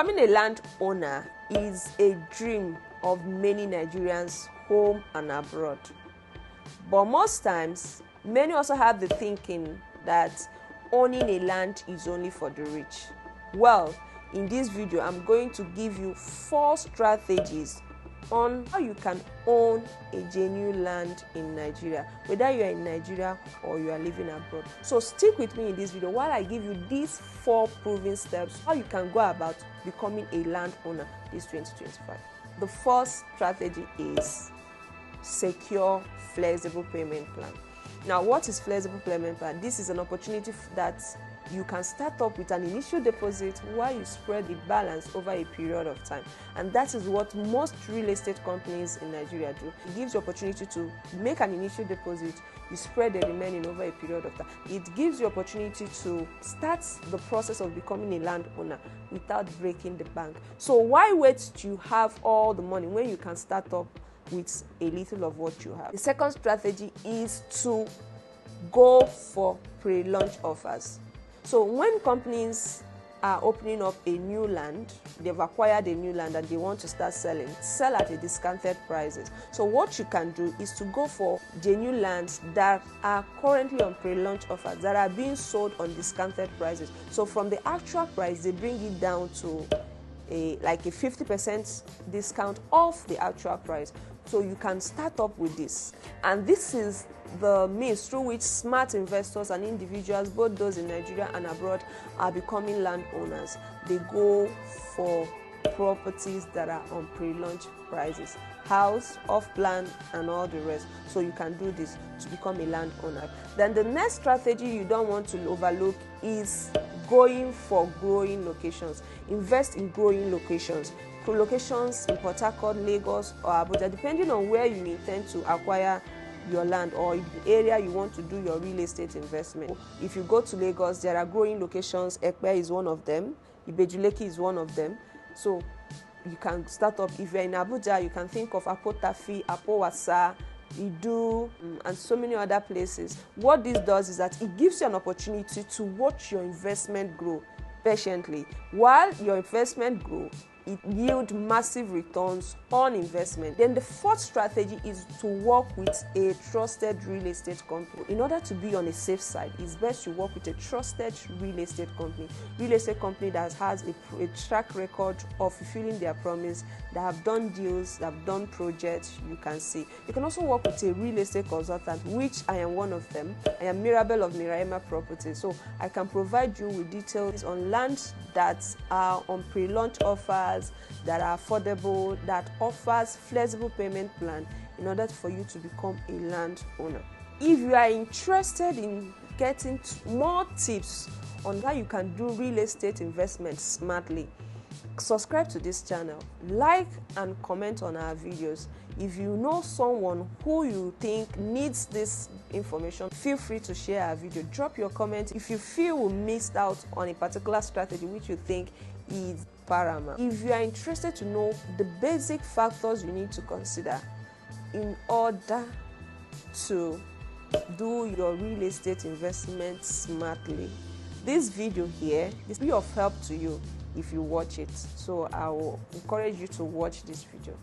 Becoming a landowner is a dream of many Nigerians home and abroad. But most times, many also have the thinking that owning a land is only for the rich. Well, in this video, I'm going to give you 4 strategies on how you can own a genuine land in Nigeria, whether you are in Nigeria or you are living abroad. So stick with me in this video while I give you these 4 proven steps how you can go about becoming a landowner this 2025. The first strategy is secure flexible payment plan. Now, what is flexible payment plan? This is an opportunity that you can start up with an initial deposit while you spread the balance over a period of time. And that is what most real estate companies in Nigeria do. It gives you opportunity to make an initial deposit, you spread the remaining over a period of time. It gives you opportunity to start the process of becoming a landowner without breaking the bank. So why wait till you have all the money when you can start up with a little of what you have? The second strategy is to go for pre-launch offers. So when companies are opening up a new land, they've acquired a new land and they want to start selling, sell at a discounted prices. So what you can do is to go for genuine lands that are currently on pre-launch offers, that are being sold on discounted prices. So from the actual price, they bring it down to a 50% discount off the actual price. So you can start up with this. And this is the means through which smart investors and individuals, both those in Nigeria and abroad, are becoming landowners. They go for properties that are on pre-launch prices, house, off-plan, and all the rest. So you can do this to become a landowner. Then the next strategy you don't want to overlook is going for growing locations. Invest in growing locations. Locations in Port Harcourt, Lagos, or Abuja, depending on where you intend to acquire your land or the area you want to do your real estate investment. If you go to Lagos, there are growing locations. Ekpe is one of them. Ibejuleki is one of them. So you can start up. If you're in Abuja, you can think of Apotafi, Apowasa, Idu, and so many other places. What this does is that it gives you an opportunity to watch your investment grow patiently. While your investment grows, it yields massive returns on investment. Then the fourth strategy is to work with a trusted real estate company. In order to be on a safe side, it's best you work with a trusted real estate company that has a track record of fulfilling their promise, that have done deals, that have done projects. You can see. You can also work with a real estate consultant, which I am one of them. I am Mirabel of MiraEmma Properties. So I can provide you with details on lands that are on pre-launch offers, that are affordable, that offers flexible payment plan in order for you to become a landowner. If you are interested in getting more tips on how you can do real estate investment smartly, subscribe to this channel, like and comment on our videos. If you know someone who you think needs this information, feel free to share our video. Drop your comment if you feel we missed out on a particular strategy which you think is paramount. If you are interested to know the basic factors you need to consider in order to do your real estate investment smartly, this video here will be of help to you if you watch it. So I will encourage you to watch this video.